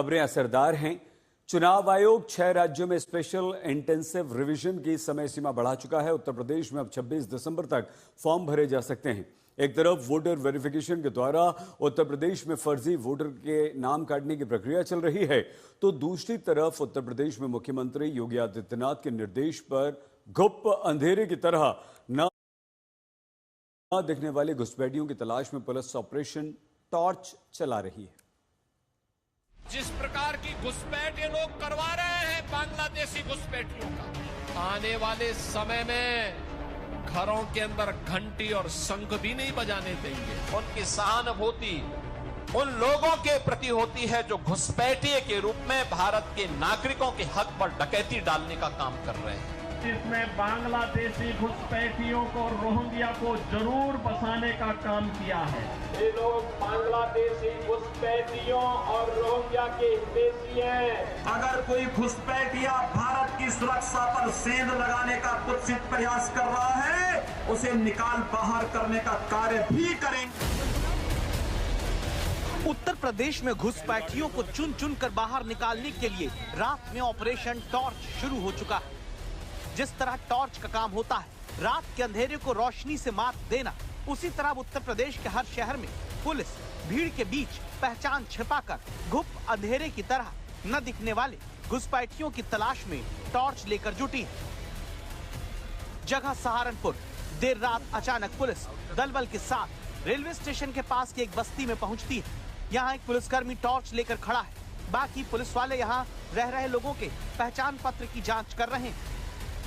खबरें असरदार हैं। चुनाव आयोग 6 राज्यों में स्पेशल इंटेंसिव रिवीजन की समय सीमा बढ़ा चुका है। उत्तर प्रदेश में अब 26 दिसंबर तक फॉर्म भरे जा सकते हैं। एक तरफ वोटर वेरिफिकेशन के द्वारा उत्तर प्रदेश में फर्जी वोटर के नाम काटने की प्रक्रिया चल रही है, तो दूसरी तरफ उत्तर प्रदेश में मुख्यमंत्री योगी आदित्यनाथ के निर्देश पर गुप्त अंधेरे की तरह न दिखने वाले घुसपैठियों की तलाश में पुलिस ऑपरेशन टॉर्च चला रही है। जिस प्रकार की घुसपैठ ये लोग करवा रहे हैं बांग्लादेशी घुसपैठियों का, आने वाले समय में घरों के अंदर घंटी और शंख भी नहीं बजाने देंगे। उनकी सहानुभूति उन लोगों के प्रति होती है जो घुसपैठिए के रूप में भारत के नागरिकों के हक पर डकैती डालने का काम कर रहे हैं। जिसमें बांग्लादेशी घुसपैठियों को, रोहिंग्या को जरूर बसाने का काम किया है। ये लोग बांग्लादेशी घुसपैठियों और रोहिंग्या के हितैषी हैं। अगर कोई घुसपैठिया भारत की सुरक्षा पर सेंध लगाने का कुत्सित प्रयास कर रहा है, उसे निकाल बाहर करने का कार्य भी करेंगे। उत्तर प्रदेश में घुसपैठियों को चुन चुन कर बाहर निकालने के लिए रात में ऑपरेशन टॉर्च शुरू हो चुका है। जिस तरह टॉर्च का काम होता है रात के अंधेरे को रोशनी से मात देना, उसी तरह उत्तर प्रदेश के हर शहर में पुलिस भीड़ के बीच पहचान छिपाकर गुप्त अंधेरे की तरह न दिखने वाले घुसपैठियों की तलाश में टॉर्च लेकर जुटी है। जगह सहारनपुर। देर रात अचानक पुलिस दलबल के साथ रेलवे स्टेशन के पास की एक बस्ती में पहुंचती है। यहाँ एक पुलिसकर्मी टॉर्च लेकर खड़ा है। बाकी पुलिस वाले यहाँ रह रहे लोगों के पहचान पत्र की जांच कर रहे हैं।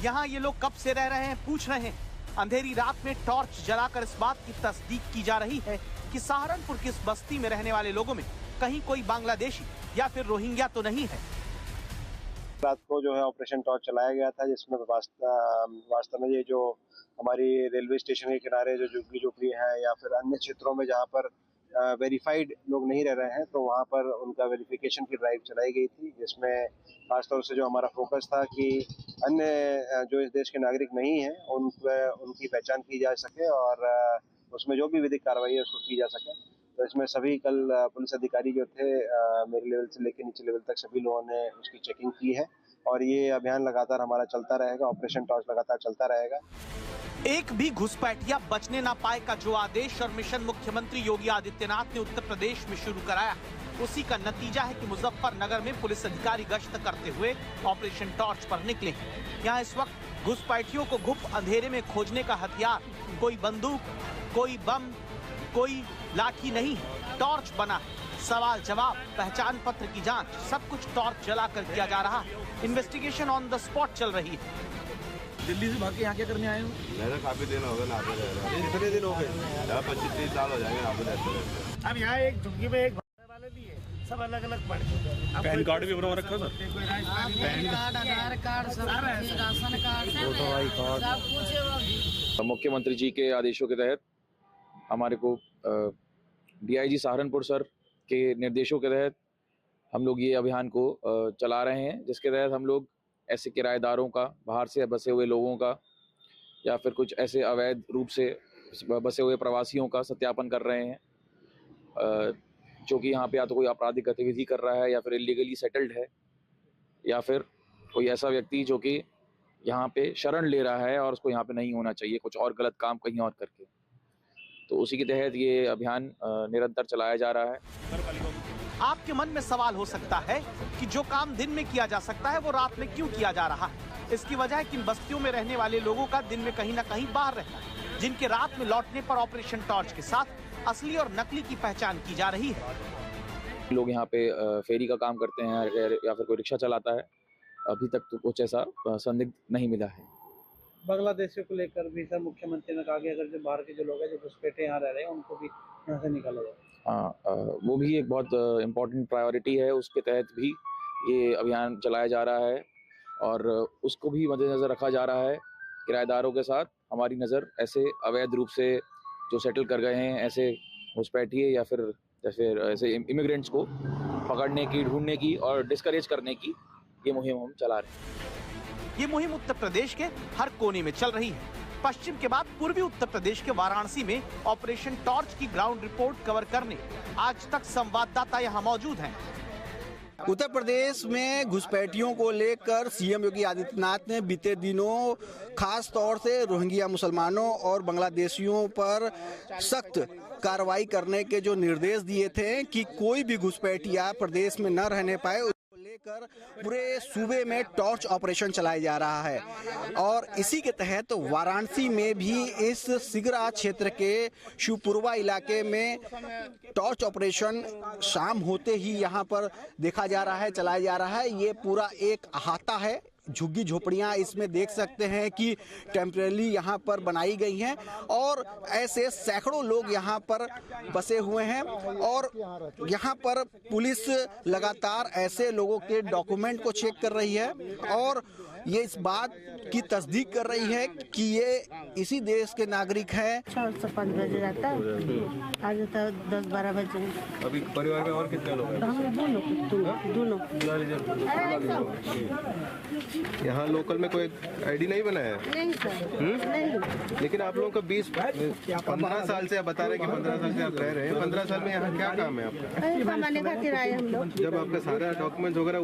यहाँ ये लोग कब से रह रहे हैं पूछ रहे हैं। अंधेरी रात में टॉर्च जलाकर इस बात की तस्दीक की जा रही है कि सहारनपुर की इस बस्ती में रहने वाले लोगों में कहीं कोई बांग्लादेशी या फिर रोहिंग्या तो नहीं है। रात को जो है ऑपरेशन टॉर्च चलाया गया था, जिसमें वास्तव में ये जो हमारी रेलवे स्टेशन के किनारे जो झुग्गी झोपड़ी है या फिर अन्य क्षेत्रों में जहाँ पर वेरीफाइड लोग नहीं रह रहे हैं, तो वहाँ पर उनका वेरिफिकेशन की ड्राइव चलाई गई थी, जिसमें खासतौर से जो हमारा फोकस था कि अन्य जो इस देश के नागरिक नहीं हैं उनकी पहचान की जा सके और उसमें जो भी विधिक कार्रवाई है उसको की जा सके। तो इसमें सभी कल पुलिस अधिकारी जो थे मेरे लेवल से लेकर नीचे लेवल तक सभी लोगों ने उसकी चेकिंग की है और ये अभियान लगातार हमारा चलता रहेगा। ऑपरेशन टॉर्च लगातार चलता रहेगा। एक भी घुसपैठिया बचने ना पाए का जो आदेश और मिशन मुख्यमंत्री योगी आदित्यनाथ ने उत्तर प्रदेश में शुरू कराया, उसी का नतीजा है कि मुजफ्फरनगर में पुलिस अधिकारी गश्त करते हुए ऑपरेशन टॉर्च पर निकले हैं। यहाँ इस वक्त घुसपैठियों को गुप्त अंधेरे में खोजने का हथियार कोई बंदूक, कोई बम, कोई लाठी नहीं है, टॉर्च बना है। सवाल जवाब, पहचान पत्र की जांच, सब कुछ टॉर्च जलाकर किया जा रहा है। इन्वेस्टिगेशन ऑन द स्पॉट चल रही है। दिल्ली से भाग के यहाँ क्या करने आए हो? मेरा काफी दिन हो गए ना पे रह रहा। कितने दिन हो गए? 25-30 साल हो जाएंगे यहाँ पे रहते। अब यहाँ एक झुग्गी में एक वाले लिए सब अलग अलग पड़े। पैन कार्ड भी बनवा रखा सर? पैन कार्ड, आधार कार्ड, सब ration card, voter I card, सब कुछ। मुख्यमंत्री जी के आदेशों के तहत हमारे को डीआईजी सहारनपुर सर के निर्देशों के तहत हम लोग ये अभियान को चला रहे हैं, जिसके तहत हम लोग ऐसे किराएदारों का, बाहर से बसे हुए लोगों का या फिर कुछ ऐसे अवैध रूप से बसे हुए प्रवासियों का सत्यापन कर रहे हैं, जो कि यहाँ पे या तो कोई आपराधिक गतिविधि कर रहा है या फिर इलीगली सेटल्ड है या फिर कोई ऐसा व्यक्ति जो कि यहाँ पे शरण ले रहा है और उसको यहाँ पे नहीं होना चाहिए, कुछ और गलत काम कहीं और करके। तो उसी के तहत ये अभियान निरंतर चलाया जा रहा है। आपके मन में सवाल हो सकता है कि जो काम दिन में किया जा सकता है वो रात में क्यों किया जा रहा है? इसकी वजह है कि इन बस्तियों में रहने वाले लोगों का दिन में कहीं ना कहीं बाहर रहना है, जिनके रात में लौटने पर ऑपरेशन टॉर्च के साथ असली और नकली की पहचान की जा रही है। लोग यहाँ पे फेरी का काम करते हैं या फिर कोई रिक्शा चलाता है। अभी तक तो कुछ ऐसा संदिग्ध नहीं मिला है। बांग्लादेशियों को लेकर भी सर मुख्यमंत्री ने कहा कि अगर जो बाहर के जो लोग हैं जो घुसपैठे यहाँ रह रहे हैं उनको भी यहाँ से निकाला जाए। हाँ, वो भी एक बहुत इम्पोर्टेंट प्रायोरिटी है। उसके तहत भी ये अभियान चलाया जा रहा है और उसको भी मद्देनजर रखा जा रहा है। किराएदारों के साथ हमारी नज़र ऐसे अवैध रूप से जो सेटल कर गए हैं, ऐसे घुसपैठिए या फिर ऐसे इमिग्रेंट्स को पकड़ने की, ढूंढने की और डिस्करेज करने की ये मुहिम हम चला रहे हैं। ये मुहिम उत्तर प्रदेश के हर कोने में चल रही है। पश्चिम के बाद पूर्वी उत्तर प्रदेश के वाराणसी में ऑपरेशन टॉर्च की ग्राउंड रिपोर्ट कवर करने आज तक संवाददाता यहां मौजूद हैं। उत्तर प्रदेश में घुसपैठियों को लेकर सीएम योगी आदित्यनाथ ने बीते दिनों खास तौर से रोहिंग्या मुसलमानों और बांग्लादेशियों पर सख्त कार्रवाई करने के जो निर्देश दिए थे कि कोई भी घुसपैठिया प्रदेश में न रहने पाए, उसको लेकर पूरे सूबे में टॉर्च ऑपरेशन चलाया जा रहा है। और इसी के तहत वाराणसी में भी इस सिगरा क्षेत्र के शिवपुरवा इलाके में टॉर्च ऑपरेशन शाम होते ही यहाँ पर देखा जा रहा है, चलाया जा रहा है। ये पूरा एक अहाता है, झुग्गी झोपड़ियाँ इसमें देख सकते हैं कि टेम्परेरी यहाँ पर बनाई गई हैं और ऐसे सैकड़ों लोग यहाँ पर बसे हुए हैं। और यहाँ पर पुलिस लगातार ऐसे लोगों के डॉक्यूमेंट को चेक कर रही है और ये इस बात की तस्दीक कर रही है कि ये इसी देश के नागरिक हैं। 4 से 5 बजे जाता है, आज तो 10-12 बजे। अभी परिवार में और कितने लोग हैं? दोनों। यहाँ लोकल में कोई आईडी नहीं बनाया है? नहीं सर, नहीं। लेकिन आप लोगों का 15 साल से आप बता रहे हैं कि 15 साल से आप रह रहे हैं, 15 साल में यहाँ क्या काम है आपका? कमाने खातिर आए हम लोग। जब आपका सारा डॉक्यूमेंट वगैरह